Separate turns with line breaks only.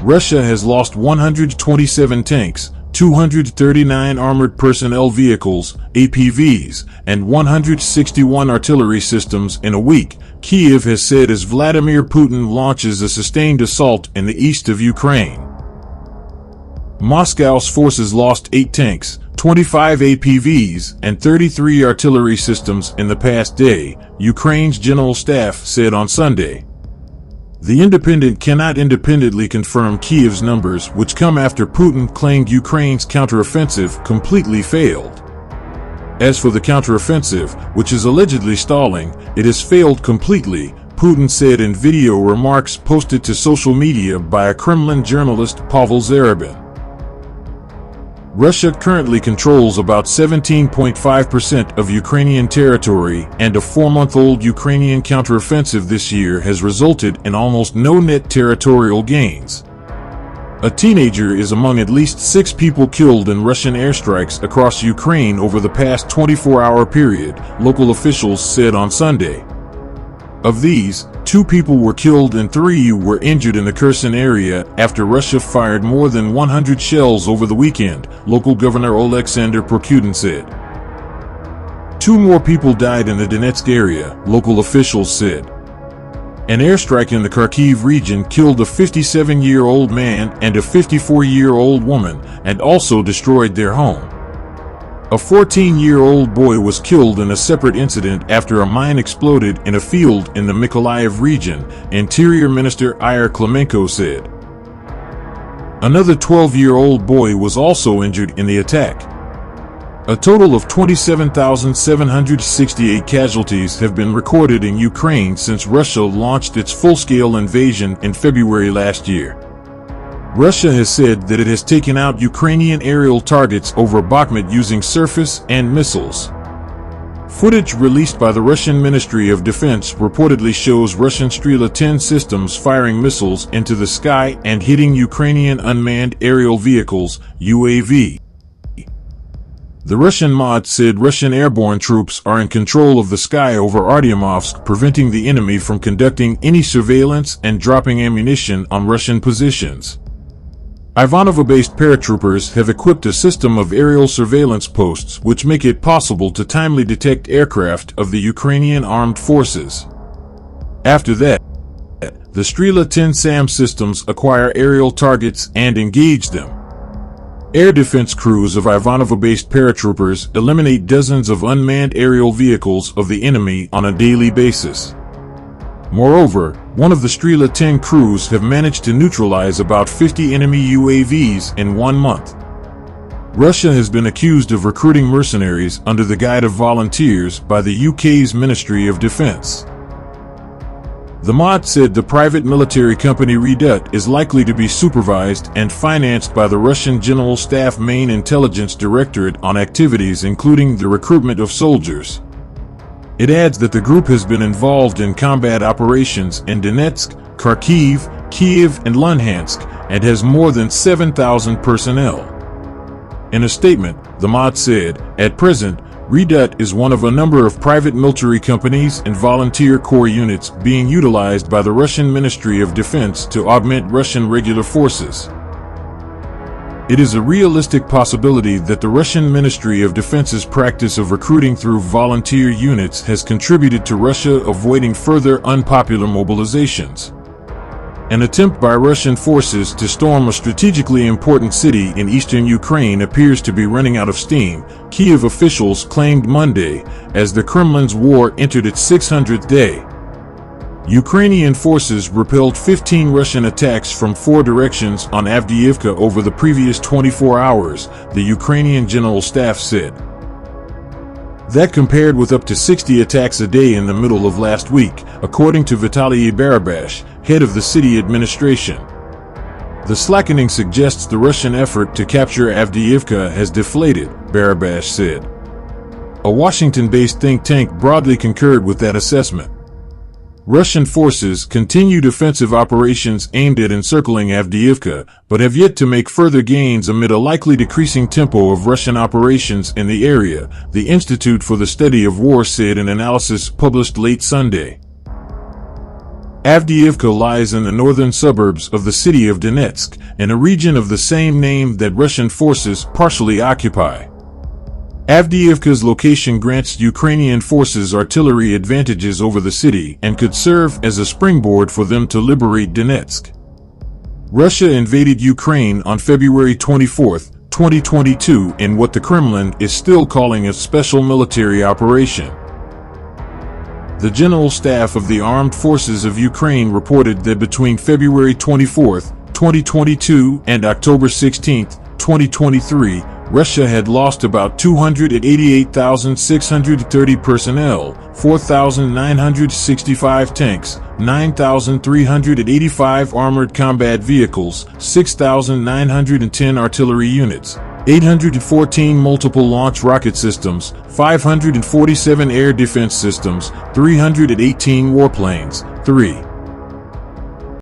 Russia has lost 127 tanks, 239 armored personnel vehicles, APVs, and 161 artillery systems in a week, Kyiv has said as Vladimir Putin launches a sustained assault in the east of Ukraine. Moscow's forces lost 8 tanks, 25 APVs, and 33 artillery systems in the past day, Ukraine's general staff said on Sunday. The Independent cannot independently confirm Kyiv's numbers, which come after Putin claimed Ukraine's counteroffensive completely failed. As for the counteroffensive, which is allegedly stalling, it has failed completely, Putin said in video remarks posted to social media by a Kremlin journalist, Pavel Zarubin. Russia currently controls about 17.5% of Ukrainian territory, and a 4-month-old Ukrainian counteroffensive this year has resulted in almost no net territorial gains. A teenager is among at least 6 people killed in Russian airstrikes across Ukraine over the past 24-hour period, local officials said on Sunday. Of these, 2 people were killed and 3 were injured in the Kherson area after Russia fired more than 100 shells over the weekend, local governor Oleksandr Prokudin said. 2 more people died in the Donetsk area, local officials said. An airstrike in the Kharkiv region killed a 57-year-old man and a 54-year-old woman, and also destroyed their home. A 14-year-old boy was killed in a separate incident after a mine exploded in a field in the Mykolaiv region, Interior Minister Ihor Klimenko said. Another 12-year-old boy was also injured in the attack. A total of 27,768 casualties have been recorded in Ukraine since Russia launched its full-scale invasion in February last year. Russia has said that it has taken out Ukrainian aerial targets over Bakhmut using surface and missiles. Footage released by the Russian Ministry of Defense reportedly shows Russian Strela-10 systems firing missiles into the sky and hitting Ukrainian unmanned aerial vehicles, UAV. The Russian MOD said Russian airborne troops are in control of the sky over Artyomovsk, preventing the enemy from conducting any surveillance and dropping ammunition on Russian positions. Ivanovo-based paratroopers have equipped a system of aerial surveillance posts which make it possible to timely detect aircraft of the Ukrainian armed forces. After that, the Strela-10 SAM systems acquire aerial targets and engage them. Air defense crews of Ivanovo-based paratroopers eliminate dozens of unmanned aerial vehicles of the enemy on a daily basis. Moreover, one of the Strela-10 crews have managed to neutralize about 50 enemy UAVs in 1 month. Russia has been accused of recruiting mercenaries under the guise of volunteers by the UK's Ministry of Defence. The MOD said the private military company Redut is likely to be supervised and financed by the Russian General Staff Main Intelligence Directorate on activities including the recruitment of soldiers. It adds that the group has been involved in combat operations in Donetsk, Kharkiv, Kyiv, and Luhansk, and has more than 7,000 personnel. In a statement, the MOD said, "At present, Redut is one of a number of private military companies and volunteer corps units being utilized by the Russian Ministry of Defense to augment Russian regular forces." It is a realistic possibility that the Russian Ministry of Defense's practice of recruiting through volunteer units has contributed to Russia avoiding further unpopular mobilizations. An attempt by Russian forces to storm a strategically important city in eastern Ukraine appears to be running out of steam, Kyiv officials claimed Monday, as the Kremlin's war entered its 600th day. Ukrainian forces repelled 15 Russian attacks from 4 directions on Avdiivka over the previous 24 hours, the Ukrainian General Staff said. That compared with up to 60 attacks a day in the middle of last week, according to Vitaly Barabash, head of the city administration. The slackening suggests the Russian effort to capture Avdiivka has deflated, Barabash said. A Washington-based think tank broadly concurred with that assessment. Russian forces continued offensive operations aimed at encircling Avdiivka, but have yet to make further gains amid a likely decreasing tempo of Russian operations in the area, the Institute for the Study of War said in an analysis published late Sunday. Avdiivka lies in the northern suburbs of the city of Donetsk, in a region of the same name that Russian forces partially occupy. Avdiivka's location grants Ukrainian forces artillery advantages over the city and could serve as a springboard for them to liberate Donetsk. Russia invaded Ukraine on February 24, 2022 in what the Kremlin is still calling a special military operation. The General Staff of the Armed Forces of Ukraine reported that between February 24, 2022 and October 16, 2023, Russia had lost about 288,630 personnel, 4,965 tanks, 9,385 armored combat vehicles, 6,910 artillery units, 814 multiple launch rocket systems, 547 air defense systems, 318 warplanes, 3